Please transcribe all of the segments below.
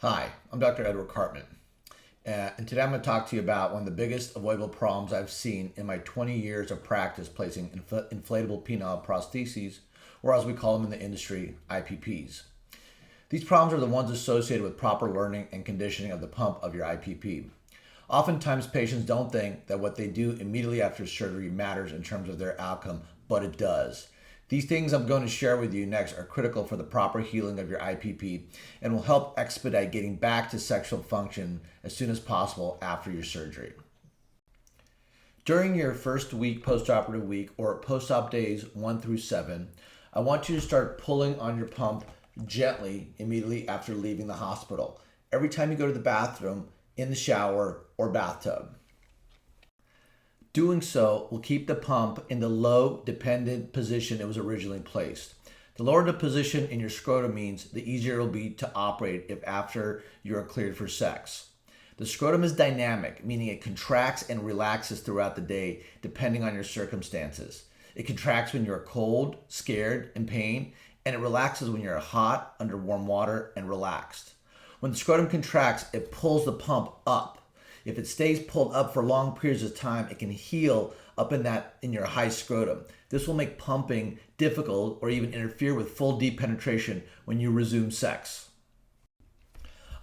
Hi, I'm Dr. Edward Cartman, and today I'm going to talk to you about one of the biggest avoidable problems I've seen in my 20 years of practice placing inflatable penile prostheses, or as we call them in the industry, IPPs. These problems are the ones associated with proper learning and conditioning of the pump of your IPP. Oftentimes, patients don't think that what they do immediately after surgery matters in terms of their outcome, but it does. These things I'm going to share with you next are critical for the proper healing of your IPP and will help expedite getting back to sexual function as soon as possible after your surgery. During your first week, postoperative week, or post-op days 1 through 7, I want you to start pulling on your pump gently immediately after leaving the hospital, every time you go to the bathroom, in the shower, or bathtub. Doing so will keep the pump in the low dependent position it was originally placed. The lower the position in your scrotum means the easier it will be to operate if after you are cleared for sex. The scrotum is dynamic, meaning it contracts and relaxes throughout the day depending on your circumstances. It contracts when you're cold, scared, in pain, and it relaxes when you're hot, under warm water, and relaxed. When the scrotum contracts, it pulls the pump up. If it stays pulled up for long periods of time, it can heal up in your high scrotum. This will make pumping difficult or even interfere with full deep penetration when you resume sex.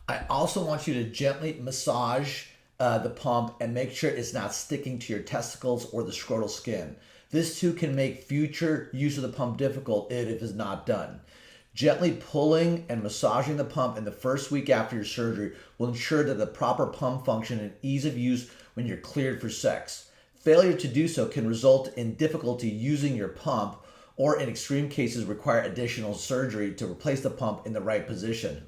I also want you to gently massage the pump and make sure it's not sticking to your testicles or the scrotal skin. This too can make future use of the pump difficult if it is not done. Gently pulling and massaging the pump in the first week after your surgery will ensure that the proper pump function and ease of use when you're cleared for sex. Failure to do so can result in difficulty using your pump or in extreme cases require additional surgery to replace the pump in the right position.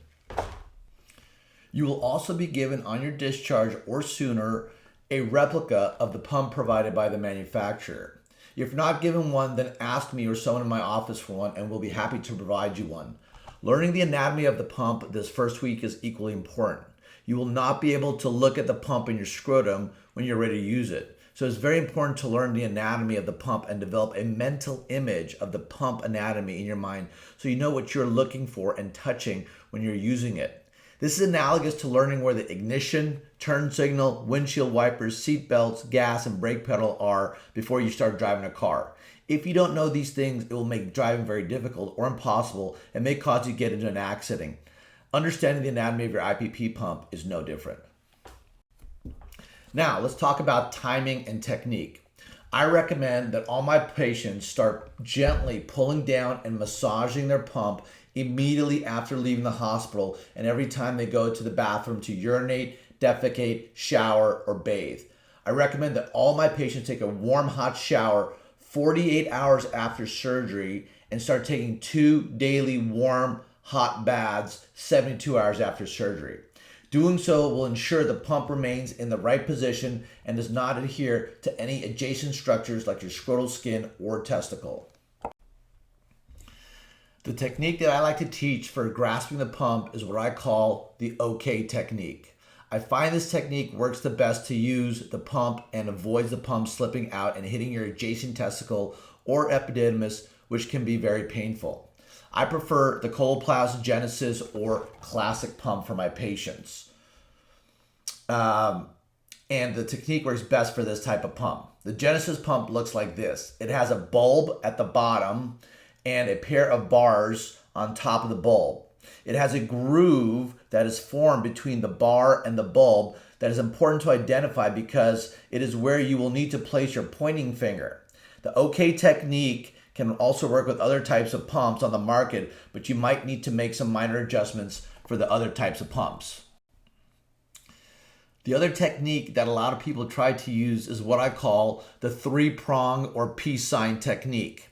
You will also be given on your discharge or sooner a replica of the pump provided by the manufacturer. If not given one, then ask me or someone in my office for one and we'll be happy to provide you one. Learning the anatomy of the pump this first week is equally important. You will not be able to look at the pump in your scrotum when you're ready to use it. So it's very important to learn the anatomy of the pump and develop a mental image of the pump anatomy in your mind so you know what you're looking for and touching when you're using it. This is analogous to learning where the ignition, turn signal, windshield wipers, seat belts, gas, and brake pedal are before you start driving a car. If you don't know these things, it will make driving very difficult or impossible and may cause you to get into an accident. Understanding the anatomy of your IPP pump is no different. Now, let's talk about timing and technique. I recommend that all my patients start gently pulling down and massaging their pump immediately after leaving the hospital and every time they go to the bathroom to urinate, defecate, shower, or bathe. I recommend that all my patients take a warm, hot shower 48 hours after surgery and start taking 2 daily warm, hot baths 72 hours after surgery. Doing so will ensure the pump remains in the right position and does not adhere to any adjacent structures like your scrotal skin or testicle. The technique that I like to teach for grasping the pump is what I call the OK technique. I find this technique works the best to use the pump and avoids the pump slipping out and hitting your adjacent testicle or epididymis, which can be very painful. I prefer the Coloplast Genesis or Classic pump for my patients. And the technique works best for this type of pump. The Genesis pump looks like this. It has a bulb at the bottom and a pair of bars on top of the bulb. It has a groove that is formed between the bar and the bulb that is important to identify because it is where you will need to place your pointing finger. The OK technique can also work with other types of pumps on the market, but you might need to make some minor adjustments for the other types of pumps. The other technique that a lot of people try to use is what I call the 3-prong or peace sign technique.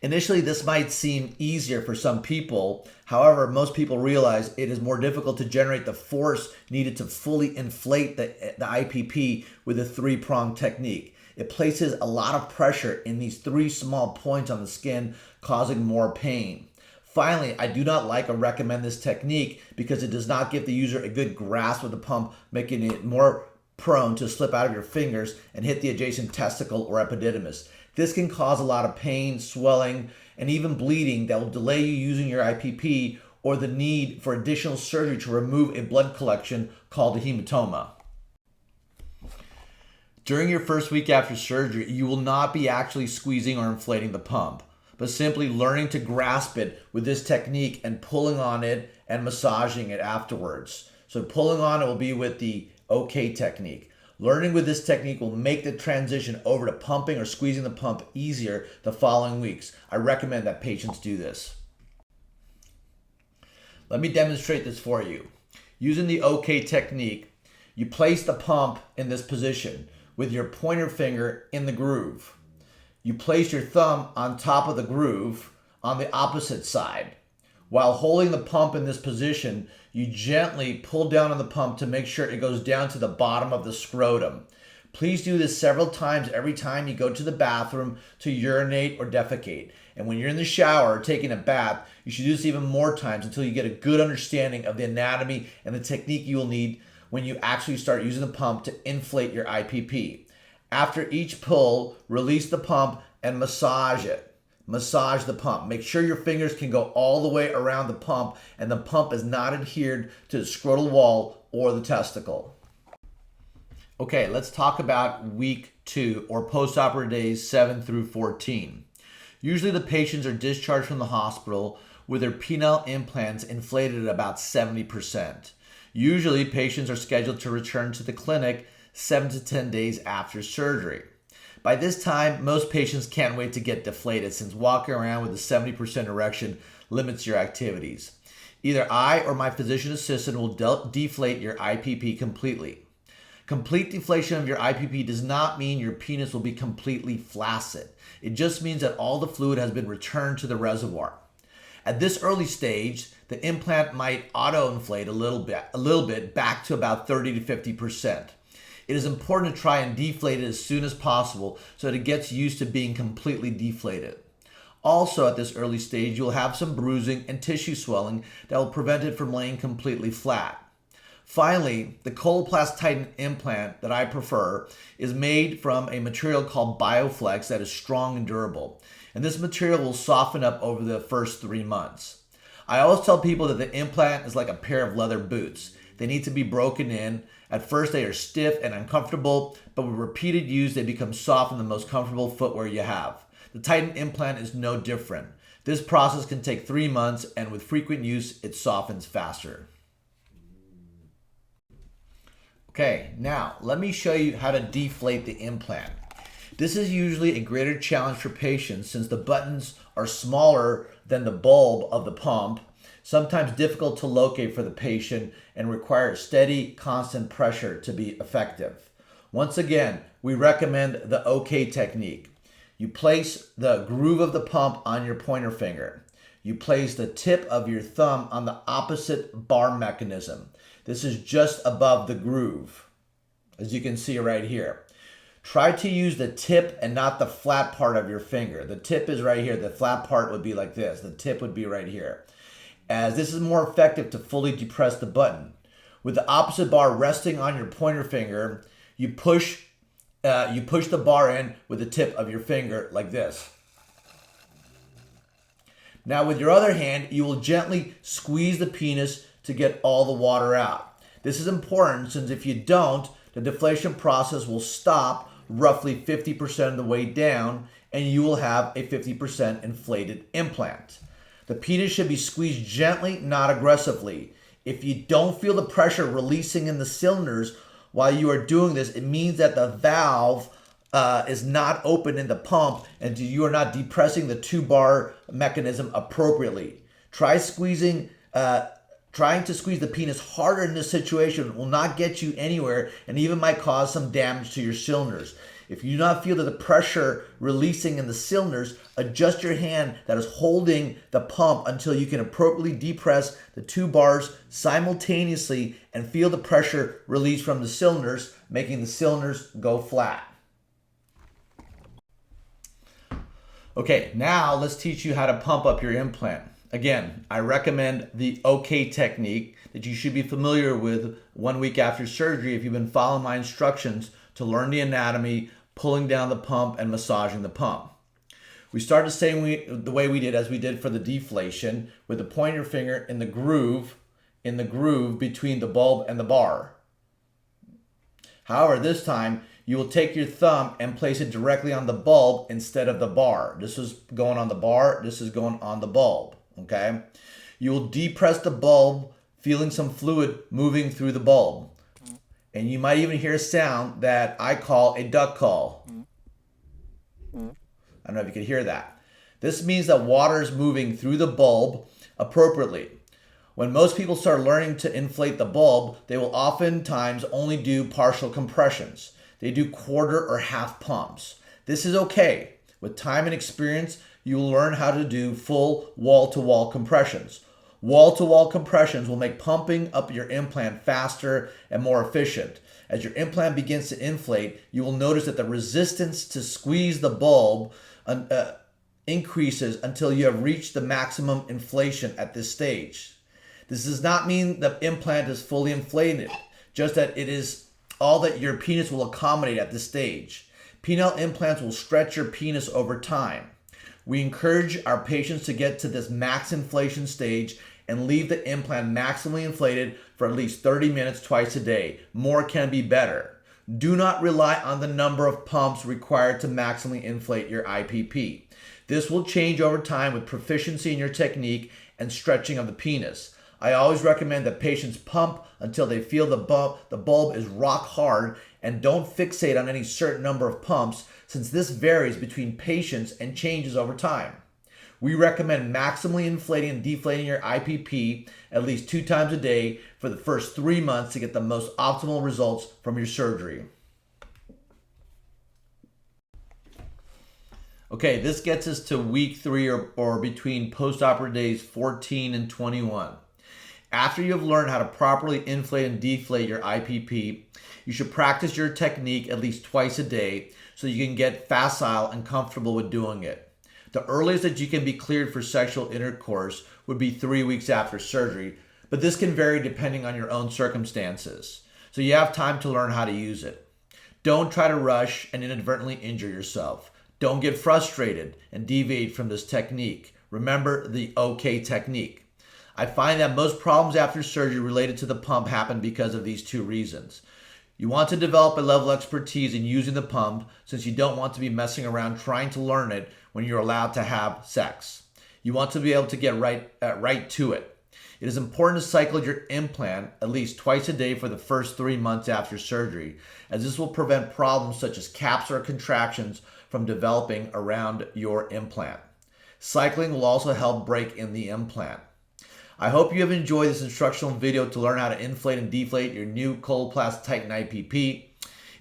Initially, this might seem easier for some people. However, most people realize it is more difficult to generate the force needed to fully inflate the IPP with a 3-prong technique. It places a lot of pressure in these 3 small points on the skin, causing more pain. Finally, I do not like or recommend this technique because it does not give the user a good grasp of the pump, making it more prone to slip out of your fingers and hit the adjacent testicle or epididymis. This can cause a lot of pain, swelling, and even bleeding that will delay you using your IPP or the need for additional surgery to remove a blood collection called a hematoma. During your first week after surgery, you will not be actually squeezing or inflating the pump, but simply learning to grasp it with this technique and pulling on it and massaging it afterwards. So pulling on it will be with the OK technique. Learning with this technique will make the transition over to pumping or squeezing the pump easier the following weeks. I recommend that patients do this. Let me demonstrate this for you. Using the OK technique, you place the pump in this position with your pointer finger in the groove. You place your thumb on top of the groove on the opposite side. While holding the pump in this position, you gently pull down on the pump to make sure it goes down to the bottom of the scrotum. Please do this several times every time you go to the bathroom to urinate or defecate. And when you're in the shower or taking a bath, you should do this even more times until you get a good understanding of the anatomy and the technique you will need when you actually start using the pump to inflate your IPP. After each pull, release the pump and massage it. Massage the pump. Make sure your fingers can go all the way around the pump and the pump is not adhered to the scrotal wall or the testicle. Okay, let's talk about week 2 or post-operative days 7 through 14. Usually the patients are discharged from the hospital with their penile implants inflated at about 70%. Usually, patients are scheduled to return to the clinic 7 to 10 days after surgery. By this time, most patients can't wait to get deflated since walking around with a 70% erection limits your activities. Either I or my physician assistant will deflate your IPP completely. Complete deflation of your IPP does not mean your penis will be completely flaccid. It just means that all the fluid has been returned to the reservoir. At this early stage, the implant might auto-inflate a little bit back to about 30 to 50%. It is important to try and deflate it as soon as possible so that it gets used to being completely deflated. Also, at this early stage, you'll have some bruising and tissue swelling that will prevent it from laying completely flat. Finally, the Coloplast Titan implant that I prefer is made from a material called Bioflex that is strong and durable. And this material will soften up over the first 3 months. I always tell people that the implant is like a pair of leather boots. They need to be broken in. At first they are stiff and uncomfortable, but with repeated use they become soft and the most comfortable footwear you have. The Titan implant is no different. This process can take 3 months and with frequent use it softens faster. Okay, now let me show you how to deflate the implant. This is usually a greater challenge for patients since the buttons are smaller than the bulb of the pump, sometimes difficult to locate for the patient, and require steady, constant pressure to be effective. Once again, we recommend the OK technique. You place the groove of the pump on your pointer finger. You place the tip of your thumb on the opposite bar mechanism. This is just above the groove, as you can see right here. Try to use the tip and not the flat part of your finger. The tip is right here. The flat part would be like this. The tip would be right here. As this is more effective to fully depress the button. With the opposite bar resting on your pointer finger, you push the bar in with the tip of your finger like this. Now with your other hand, you will gently squeeze the penis to get all the water out. This is important since if you don't, the deflation process will stop roughly 50% of the way down and you will have a 50% inflated implant. The penis should be squeezed gently, not aggressively. If you don't feel the pressure releasing in the cylinders while you are doing this, it means that the valve is not open in the pump and you are not depressing the 2-bar mechanism appropriately. Trying to squeeze the penis harder in this situation will not get you anywhere and even might cause some damage to your cylinders. If you do not feel that the pressure releasing in the cylinders, adjust your hand that is holding the pump until you can appropriately depress the 2 bars simultaneously and feel the pressure release from the cylinders, making the cylinders go flat. Okay, now let's teach you how to pump up your implant. Again, I recommend the OK technique that you should be familiar with 1 week after surgery if you've been following my instructions to learn the anatomy, pulling down the pump, and massaging the pump. We start the way we did as we did for the deflation, with the pointer finger in the groove between the bulb and the bar. However, this time you will take your thumb and place it directly on the bulb instead of the bar. This is going on the bar, this is going on the bulb, okay? You will depress the bulb, feeling some fluid moving through the bulb. And you might even hear a sound that I call a duck call. I don't know if you can hear that. This means that water is moving through the bulb appropriately. When most people start learning to inflate the bulb, they will oftentimes only do partial compressions. They do quarter or half pumps. This is okay. With time and experience, you will learn how to do full wall-to-wall compressions. Wall-to-wall compressions will make pumping up your implant faster and more efficient. As your implant begins to inflate, you will notice that the resistance to squeeze the bulb increases until you have reached the maximum inflation at this stage. This does not mean the implant is fully inflated, just that it is all that your penis will accommodate at this stage. Penile implants will stretch your penis over time. We encourage our patients to get to this max inflation stage and leave the implant maximally inflated for at least 30 minutes twice a day. More can be better. Do not rely on the number of pumps required to maximally inflate your IPP. This will change over time with proficiency in your technique and stretching of the penis. I always recommend that patients pump until they feel the bulb is rock hard, and don't fixate on any certain number of pumps, since this varies between patients and changes over time. We recommend maximally inflating and deflating your IPP at least 2 times a day for the first 3 months to get the most optimal results from your surgery. Okay, this gets us to week 3 or between post-operative days 14 and 21. After you have learned how to properly inflate and deflate your IPP, you should practice your technique at least twice a day so you can get facile and comfortable with doing it. The earliest that you can be cleared for sexual intercourse would be 3 weeks after surgery, but this can vary depending on your own circumstances. So you have time to learn how to use it. Don't try to rush and inadvertently injure yourself. Don't get frustrated and deviate from this technique. Remember the OK technique. I find that most problems after surgery related to the pump happen because of these 2 reasons. You want to develop a level of expertise in using the pump, since you don't want to be messing around trying to learn it when you're allowed to have sex. You want to be able to get right to it. It is important to cycle your implant at least twice a day for the first 3 months after surgery, as this will prevent problems such as capsular contractions from developing around your implant. Cycling will also help break in the implant. I hope you have enjoyed this instructional video to learn how to inflate and deflate your new Coloplast Titan IPP.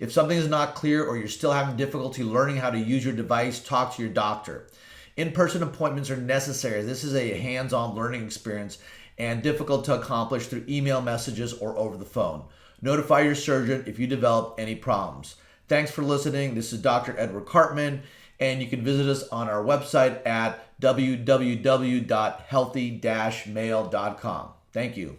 If something is not clear or you're still having difficulty learning how to use your device, talk to your doctor. In-person appointments are necessary. This is a hands-on learning experience and difficult to accomplish through email messages or over the phone. Notify your surgeon if you develop any problems. Thanks for listening. This is Dr. Edward Cartman, and you can visit us on our website at www.healthy-male.com. Thank you.